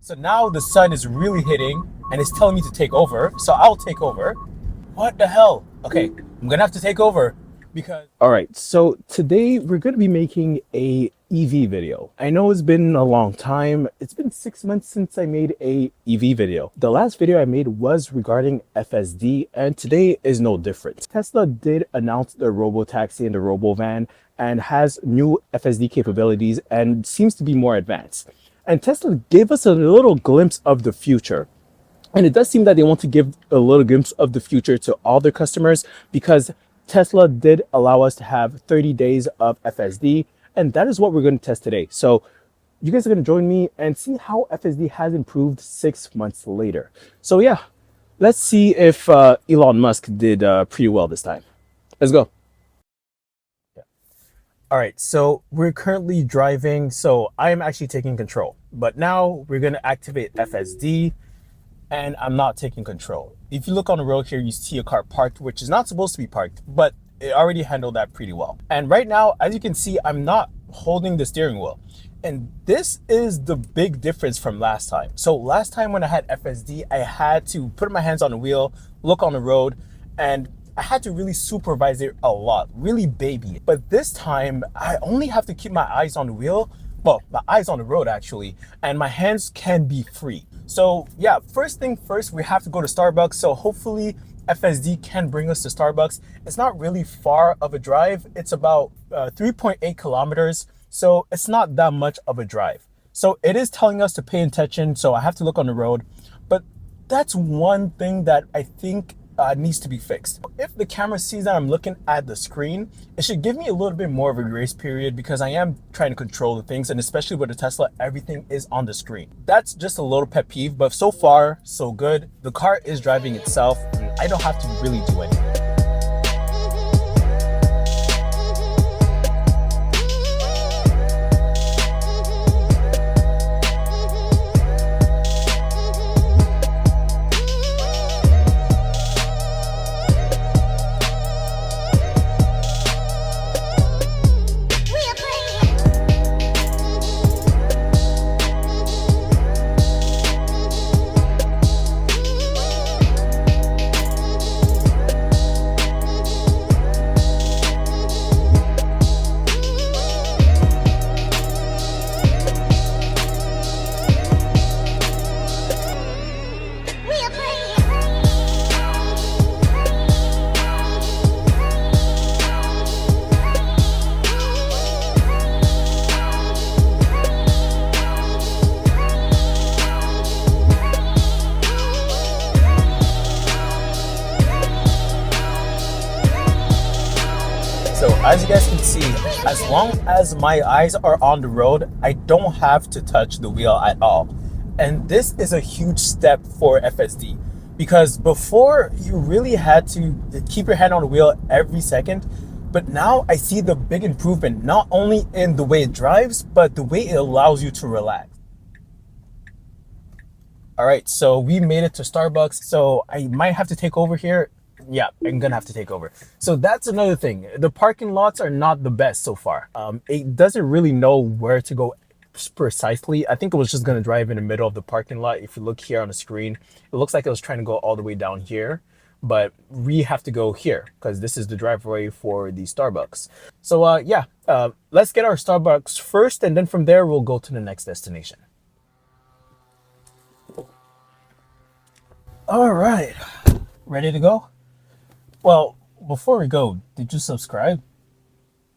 So now the sun is really hitting and it's telling me to take over. So I'll take over. What the hell? Okay, I'm gonna have to take over because. All right, so today we're gonna be making a EV video. I know it's been a long time. It's been 6 months since I made a EV video. The last video I made was regarding FSD, and today is no different. Tesla did announce the RoboTaxi and the RoboVan and has new FSD capabilities and seems to be more advanced. And Tesla gave us a little glimpse of the future. And it does seem that they want to give a little glimpse of the future to all their customers because Tesla did allow us to have 30 days of FSD. And that is what we're going to test today. So you guys are going to join me and see how FSD has improved 6 months later. So yeah, let's see if Elon Musk did pretty well this time. Let's go. All right, so we're currently driving, so I am actually taking control. But now we're gonna activate FSD, and I'm not taking control. If you look on the road here, you see a car parked, which is not supposed to be parked, but it already handled that pretty well. And right now, as you can see, I'm not holding the steering wheel. And this is the big difference from last time. So last time when I had FSD, I had to put my hands on the wheel, look on the road, and I had to really supervise it a lot, really baby it. But this time, I only have to keep my eyes on the wheel, well, my eyes on the road actually, and my hands can be free. So yeah, first thing first, we have to go to Starbucks. So hopefully FSD can bring us to Starbucks. It's not really far of a drive. It's about 3.8 kilometers. So it's not that much of a drive. So it is telling us to pay attention. So I have to look on the road, but that's one thing that I think needs to be fixed. If the camera sees that I'm looking at the screen, it should give me a little bit more of a grace period because I am trying to control the things, and especially with the Tesla, everything is on the screen. That's just a little pet peeve, but so far, so good. The car is driving itself, and I don't have to really do anything. So as you guys can see, as long as my eyes are on the road, I don't have to touch the wheel at all. And this is a huge step for FSD because before you really had to keep your hand on the wheel every second, but now I see the big improvement, not only in the way it drives, but the way it allows you to relax. All right, so we made it to Starbucks. So I might have to take over here. Yeah, I'm gonna have to take over. So that's another thing. The parking lots are not the best so far. It doesn't really know where to go precisely. I think it was just gonna drive in the middle of the parking lot. If you look here on the screen, it looks like it was trying to go all the way down here, but we have to go here because this is the driveway for the Starbucks. So yeah, let's get our Starbucks first, and then from there we'll go to the next destination. All right, ready to go? Well, before we go, did you subscribe?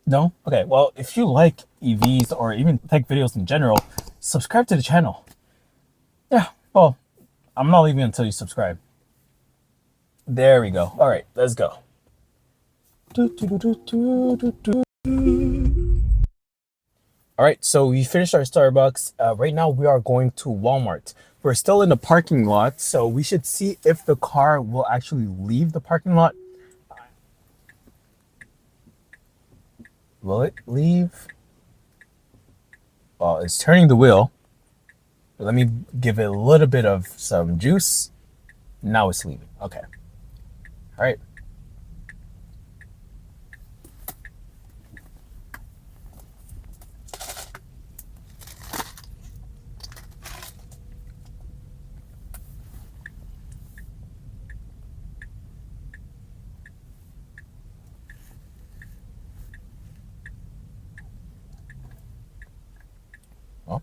No? Okay, well, if you like EVs or even tech videos in general, subscribe to the channel. Yeah, well, I'm not leaving until you subscribe. There we go. All right, let's go. All right, so we finished our Starbucks. Right now we are going to Walmart. We're still in the parking lot, so we should see if the car will actually leave the parking lot. Will it leave? Well, it's turning the wheel. Let me give it a little bit of some juice. Now it's leaving. Okay. All right.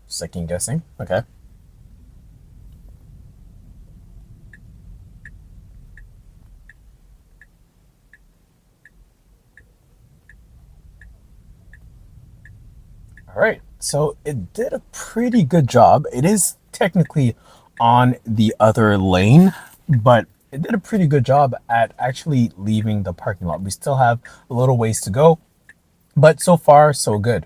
second guessing. Okay. All right. So it did a pretty good job. It is technically on the other lane, but it did a pretty good job at actually leaving the parking lot. We still have a little ways to go, but so far, so good.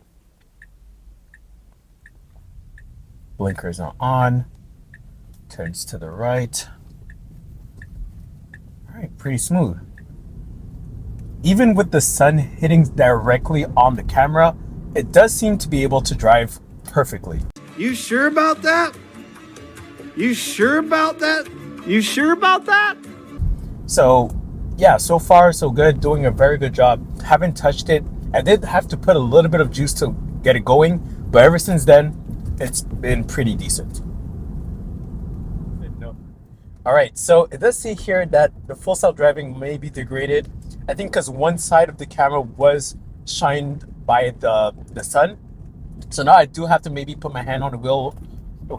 Blinkers are on. Turns to the right. All right, pretty smooth. Even with the sun hitting directly on the camera, it does seem to be able to drive perfectly. You sure about that? You sure about that? You sure about that? So yeah, so far so good. Doing a very good job. Haven't touched it. I did have to put a little bit of juice to get it going, but ever since then, it's been pretty decent. All right, so it does say here that the full self-driving may be degraded. I think because one side of the camera was shined by the sun. So now I do have to maybe put my hand on the wheel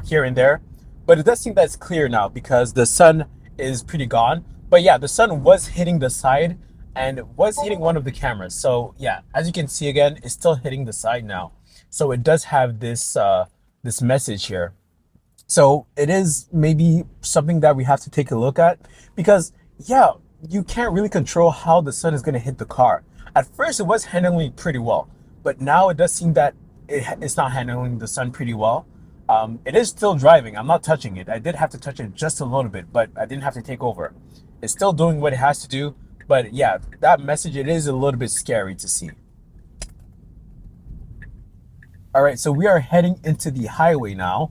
here and there. But it does seem that it's clear now because the sun is pretty gone. But yeah, the sun was hitting the side and was hitting one of the cameras. So yeah, as you can see again, it's still hitting the side now. So it does have this this message here. So it is maybe something that we have to take a look at because yeah, you can't really control how the sun is going to hit the car. At first it was handling pretty well, but now it does seem that it's not handling the sun pretty well. It is still driving. I'm not touching it. I did have to touch it just a little bit, but I didn't have to take over. It's still doing what it has to do. But yeah, that message, it is a little bit scary to see. All right, so we are heading into the highway now.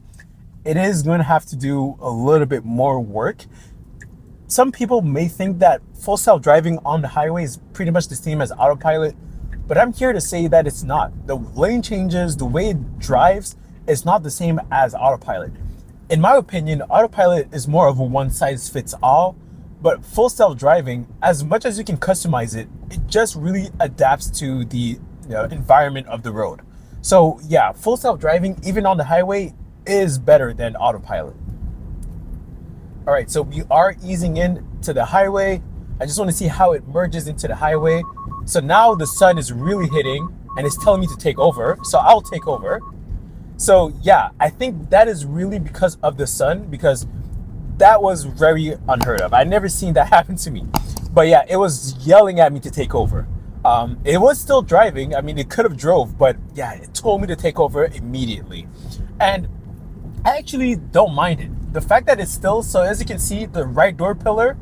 It is going to have to do a little bit more work. Some people may think that full self-driving on the highway is pretty much the same as autopilot, but I'm here to say that it's not. The lane changes, the way it drives is not the same as autopilot. In my opinion, autopilot is more of a one-size-fits-all, but full self-driving, as much as you can customize it, it just really adapts to the environment of the road. So yeah, full self-driving, even on the highway, is better than autopilot. All right, so we are easing into the highway. I just want to see how it merges into the highway. So now the sun is really hitting and it's telling me to take over. So I'll take over. So yeah, I think that is really because of the sun, because that was very unheard of. I never seen that happen to me. But yeah, it was yelling at me to take over. It was still driving. I mean, it could have drove, but yeah, it told me to take over immediately. And I actually don't mind it. The fact that it's still, so as you can see, the right door pillar,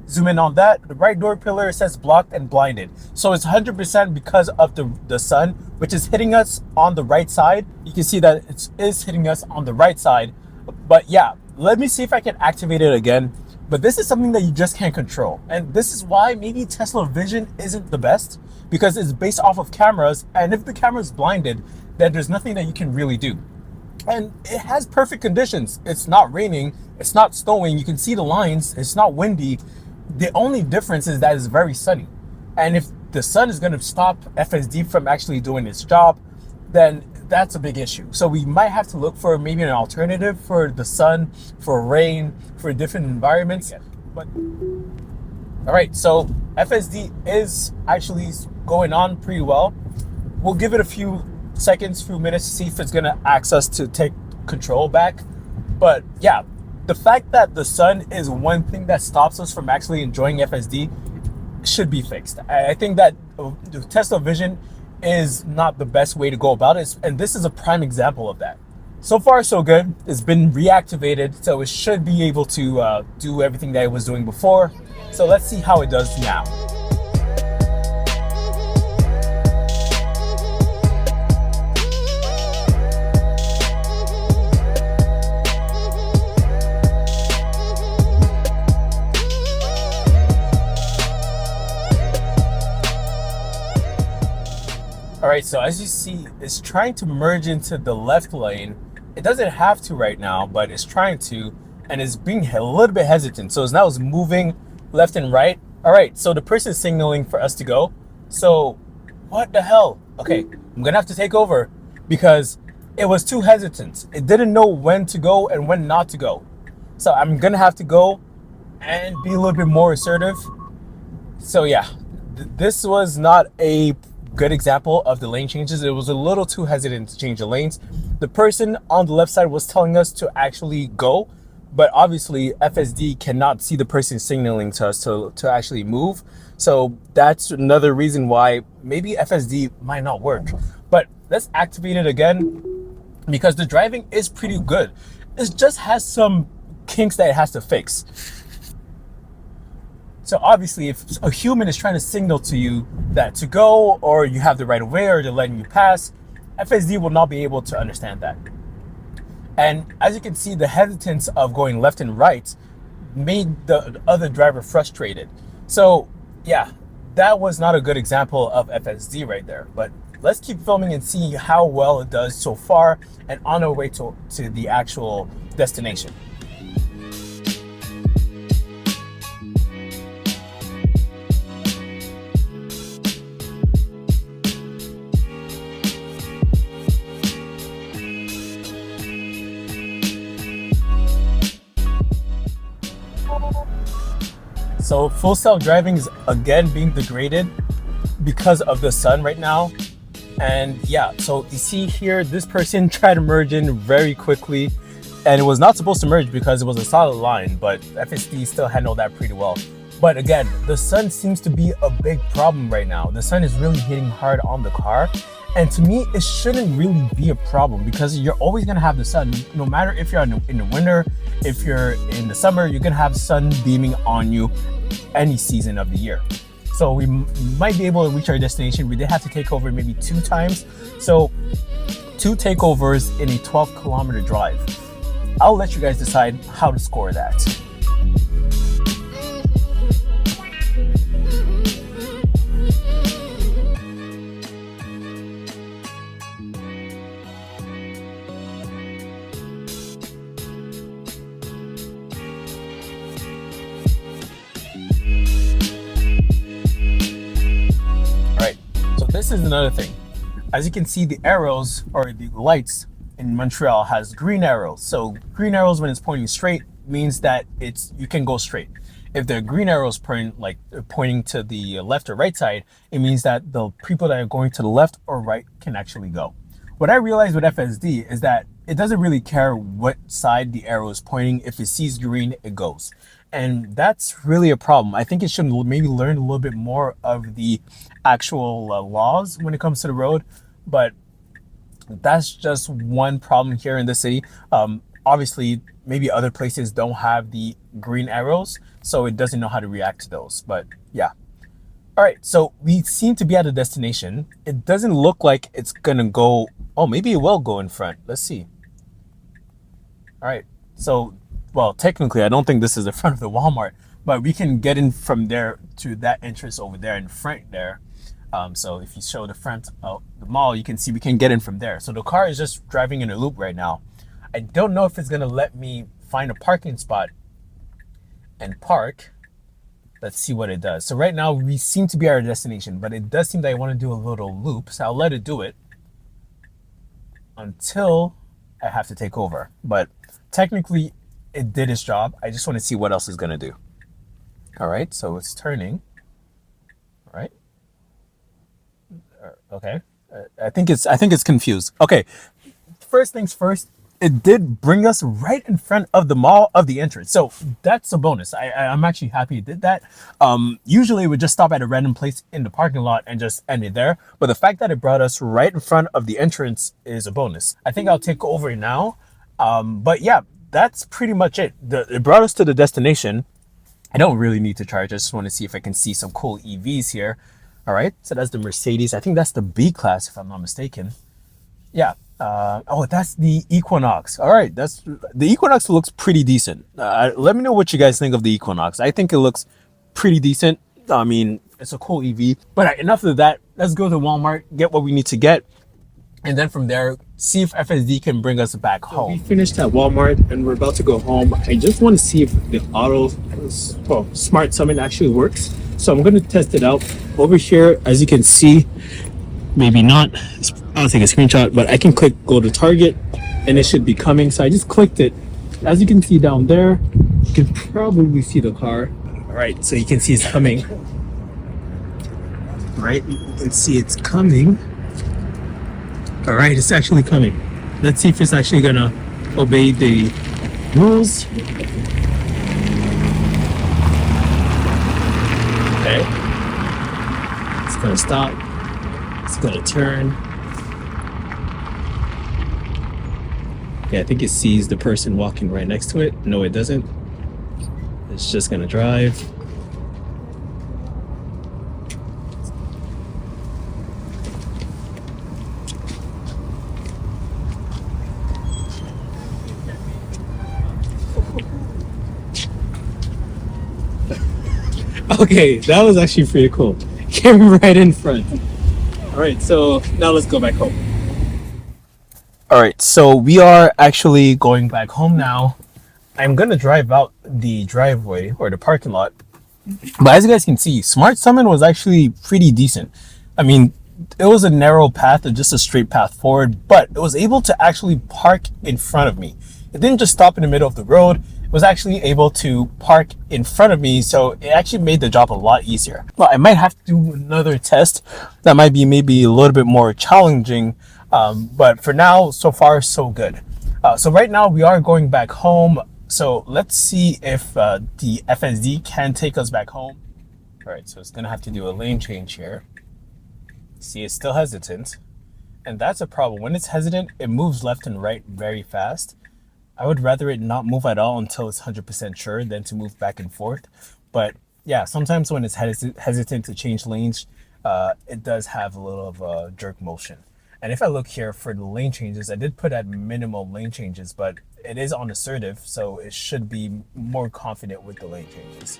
zoom in on that, the right door pillar says blocked and blinded. So it's 100% because of the sun, which is hitting us on the right side. You can see that it is hitting us on the right side. But yeah, let me see if I can activate it again. But this is something that you just can't control. And this is why maybe Tesla Vision isn't the best, because it's based off of cameras. And if the camera is blinded, then there's nothing that you can really do. And it has perfect conditions. It's not raining, it's not snowing, you can see the lines, it's not windy. The only difference is that it's very sunny. And if the sun is going to stop FSD from actually doing its job, then that's a big issue. So we might have to look for maybe an alternative for the sun, for rain, for different environments. But all right, so FSD is actually going on pretty well. We'll give it a few seconds, few minutes to see if it's going to ask us to take control back. But yeah, the fact that the sun is one thing that stops us from actually enjoying FSD should be fixed. I think that the Tesla Vision is not the best way to go about it, and this is a prime example of that. So far so good. It's been reactivated, so it should be able to do everything that it was doing before. So let's see how it does now. All right, so as you see, it's trying to merge into the left lane. It doesn't have to right now, but it's trying to, and it's being a little bit hesitant. So now it's moving left and right. All right, so the person is signaling for us to go. So what the hell? Okay, I'm gonna have to take over because it was too hesitant. It didn't know when to go and when not to go. So I'm gonna have to go and be a little bit more assertive. So yeah, this was not a good example of the lane changes. It was a little too hesitant to change the lanes. The person on the left side was telling us to actually go, but obviously FSD cannot see the person signaling to us to actually move. So that's another reason why maybe FSD might not work. But let's activate it again, because the driving is pretty good. It just has some kinks that it has to fix. So obviously, if a human is trying to signal to you that to go, or you have the right of way, or they're letting you pass, FSD will not be able to understand that. And as you can see, the hesitance of going left and right made the other driver frustrated. So yeah, that was not a good example of FSD right there. But let's keep filming and see how well it does so far and on our way to the actual destination. So full self-driving is again being degraded because of the sun right now. And yeah, so you see here, this person tried to merge in very quickly, and it was not supposed to merge because it was a solid line, but FSD still handled that pretty well. But again, the sun seems to be a big problem right now. The sun is really hitting hard on the car. And to me, it shouldn't really be a problem, because you're always gonna have the sun. No matter if you're in the winter, if you're in the summer, you're gonna have sun beaming on you any season of the year. So we might be able to reach our destination. We did have to take over maybe 2 times. So 2 takeovers in a 12-kilometer drive. I'll let you guys decide how to score that. This is another thing. As you can see, the arrows or the lights in Montreal has green arrows. So green arrows, when it's pointing straight, means that you can go straight. If the green arrows pointing to the left or right side, it means that the people that are going to the left or right can actually go. What I realized with FSD is that it doesn't really care what side the arrow is pointing. If it sees green, it goes. And that's really a problem. I think it should maybe learn a little bit more of the actual laws when it comes to the road. But that's just one problem here in the city. Obviously, maybe other places don't have the green arrows, so it doesn't know how to react to those. But yeah. All right, so we seem to be at a destination. It doesn't look like it's gonna go. Oh, maybe it will go in front. Let's see. All right, so, well, technically, I don't think this is the front of the Walmart, but we can get in from there to that entrance over there in front there. So if you show the front of the mall, you can see we can get in from there. So the car is just driving in a loop right now. I don't know if it's gonna let me find a parking spot and park. Let's see what it does. So right now we seem to be at our destination, but it does seem that I want to do a little loop. So I'll let it do it until I have to take over. But technically it did its job. I just want to see what else it's gonna do. All right, so it's turning. All right. Okay. I think it's confused. Okay. First things first, it did bring us right in front of the mall of the entrance. So that's a bonus. I'm actually happy it did that. Usually it would just stop at a random place in the parking lot and just end it there. But the fact that it brought us right in front of the entrance is a bonus. I think I'll take over now. But yeah, that's pretty much it. It brought us to the destination. I don't really need to charge. I just want to see if I can see some cool EVs here. All right, so that's the Mercedes. I think that's the B class, if I'm not mistaken. Yeah. Oh, that's the Equinox. All right, the Equinox looks pretty decent. Let me know what you guys think of the Equinox. I think it looks pretty decent. I mean, it's a cool EV. But enough of that. Let's go to Walmart, get what we need to get, and then from there, see if FSD can bring us back home. We finished at Walmart, and we're about to go home. I just want to see if the Smart Summit actually works. So I'm going to test it out. Over here, as you can see, maybe not. I'll take a screenshot, but I can click go to target and it should be coming. So I just clicked it. As you can see down there, you can probably see the car. All right, so you can see it's coming. All right, you can see it's coming. All right, it's actually coming. Let's see if it's actually gonna obey the rules. Okay. It's gonna stop. It's gonna turn. Okay, I think it sees the person walking right next to it. No, it doesn't. It's just gonna drive. Okay, that was actually pretty cool. Came right in front. All right, so now let's go back home. All right, so we are actually going back home now. I'm gonna drive out the driveway or the parking lot. But as you guys can see, Smart Summon was actually pretty decent. I mean, it was a narrow path, just a straight path forward, but it was able to actually park in front of me. It didn't just stop in the middle of the road. It was actually able to park in front of me, so it actually made the job a lot easier. Well, I might have to do another test that might be maybe a little bit more challenging, but for now, so far, so good. So right now, we are going back home. So let's see if the FSD can take us back home. All right, so it's gonna have to do a lane change here. See, it's still hesitant, and that's a problem. When it's hesitant, it moves left and right very fast. I would rather it not move at all until it's 100% sure than to move back and forth. But yeah, sometimes when it's hesitant to change lanes, it does have a little of a jerk motion. And if I look here for the lane changes, I did put at minimal lane changes, but it is on assertive, so it should be more confident with the lane changes.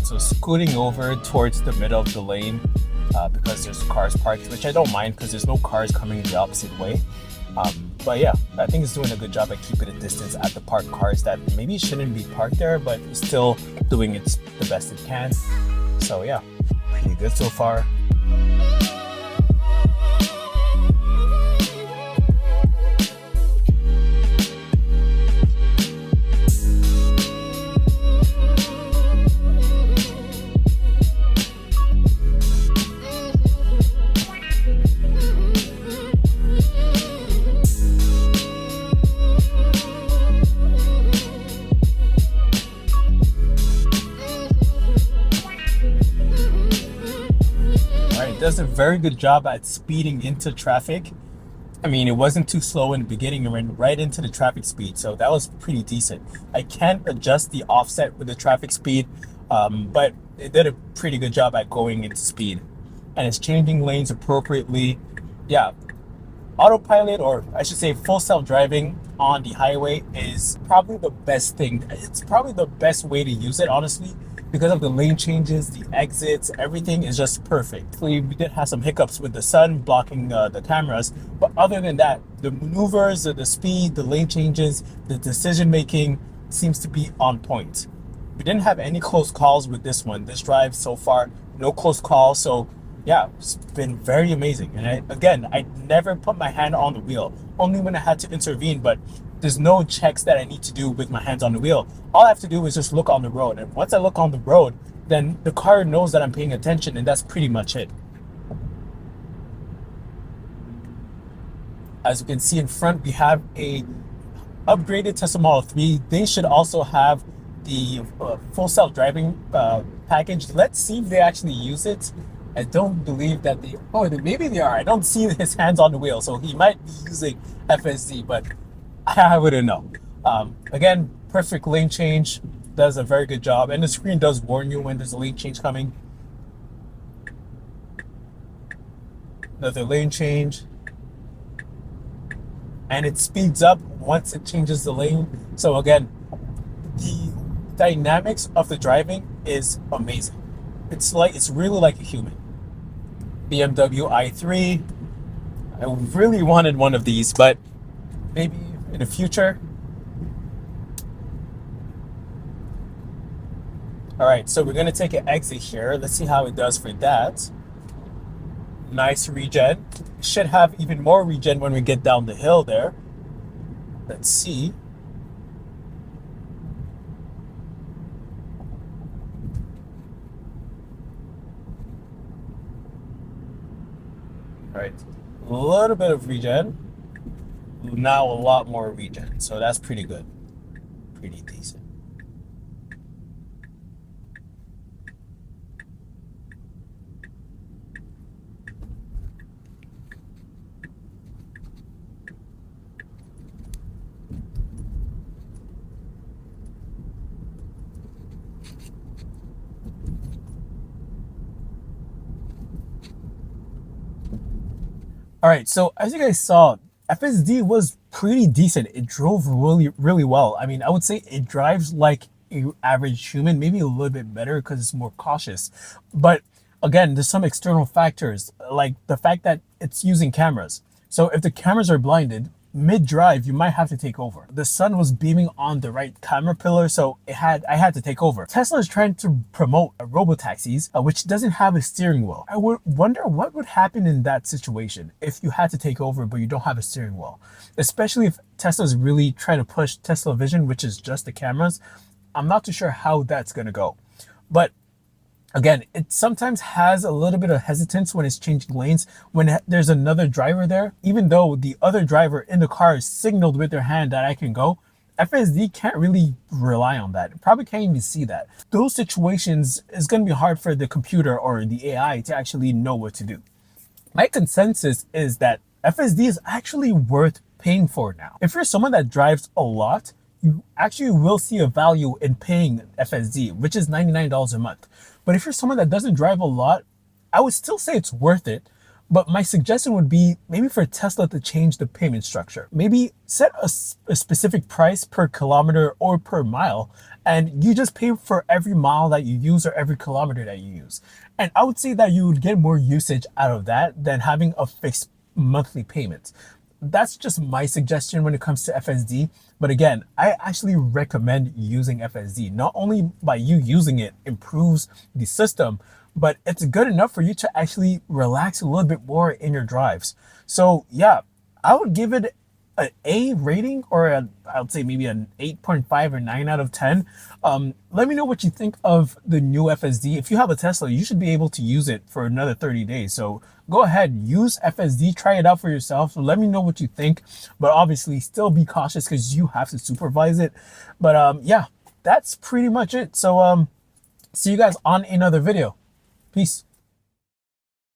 So scooting over towards the middle of the lane because there's cars parked, which I don't mind because there's no cars coming the opposite way. But yeah, I think it's doing a good job at keeping a distance at the parked cars that maybe shouldn't be parked there, but it's still doing the best it can. So yeah, pretty good so far. Does a very good job at speeding into traffic. I mean, it wasn't too slow in the beginning and went right into the traffic speed, so that was pretty decent. I can't adjust the offset with the traffic speed, but it did a pretty good job at going into speed, and it's changing lanes appropriately. Yeah, autopilot, or I should say full self-driving on the highway, is probably the best thing. It's probably the best way to use it, honestly, because of the lane changes, the exits, everything is just perfect. We did have some hiccups with the sun blocking the cameras, but other than that, the maneuvers, the speed, the lane changes, the decision making seems to be on point. We didn't have any close calls with this one. This drive so far, no close calls. So yeah, it's been very amazing. And I never put my hand on the wheel, only when I had to intervene, but there's no checks that I need to do with my hands on the wheel. All I have to do is just look on the road. And once I look on the road, then the car knows that I'm paying attention, and that's pretty much it. As you can see in front, we have a upgraded Tesla Model 3. They should also have the full self-driving package. Let's see if they actually use it. I don't believe that maybe they are. I don't see his hands on the wheel, so he might be using FSD, but I wouldn't know. Again, perfect lane change, does a very good job, and the screen does warn you when there's a lane change coming. Another lane change, and it speeds up once it changes the lane. So again, the dynamics of the driving is amazing. It's really like a human. BMW i3. I really wanted one of these, but maybe in the future. All right, so we're gonna take an exit here. Let's see how it does for that. Nice regen. Should have even more regen when we get down the hill there. Let's see. All right, a little bit of regen. Now a lot more regen, so that's pretty good. Pretty decent. All right, so as you guys saw, FSD was pretty decent. It drove really well. I mean, I would say it drives like a average human, maybe a little bit better because it's more cautious. But again, there's some external factors, like the fact that it's using cameras. So if the cameras are blinded, mid-drive, you might have to take over. The sun was beaming on the right camera pillar, so I had to take over. Tesla is trying to promote RoboTaxis, which doesn't have a steering wheel. I would wonder what would happen in that situation if you had to take over but you don't have a steering wheel, especially if Tesla's really trying to push Tesla Vision, which is just the cameras. I'm not too sure how that's gonna go, but again, it sometimes has a little bit of hesitance when it's changing lanes, when there's another driver there. Even though the other driver in the car signaled with their hand that I can go, FSD can't really rely on that. It probably can't even see that. Those situations is going to be hard for the computer or the AI to actually know what to do. My consensus is that FSD is actually worth paying for now. If you're someone that drives a lot, you actually will see a value in paying FSD, which is $99 a month. But if you're someone that doesn't drive a lot, I would still say it's worth it. But my suggestion would be maybe for Tesla to change the payment structure. Maybe set a specific price per kilometer or per mile, and you just pay for every mile that you use or every kilometer that you use. And I would say that you would get more usage out of that than having a fixed monthly payment. That's just my suggestion when it comes to FSD. But again, I actually recommend using FSD. Not only by you using it improves the system, but it's good enough for you to actually relax a little bit more in your drives. So yeah, I would give it an A rating, or I would say maybe an 8.5 or 9 out of 10. Let me know what you think of the new FSD. If you have a Tesla, you should be able to use it for another 30 days. So go ahead, use FSD, try it out for yourself. So let me know what you think, but obviously still be cautious because you have to supervise it. But yeah, that's pretty much it. So see you guys on another video. Peace.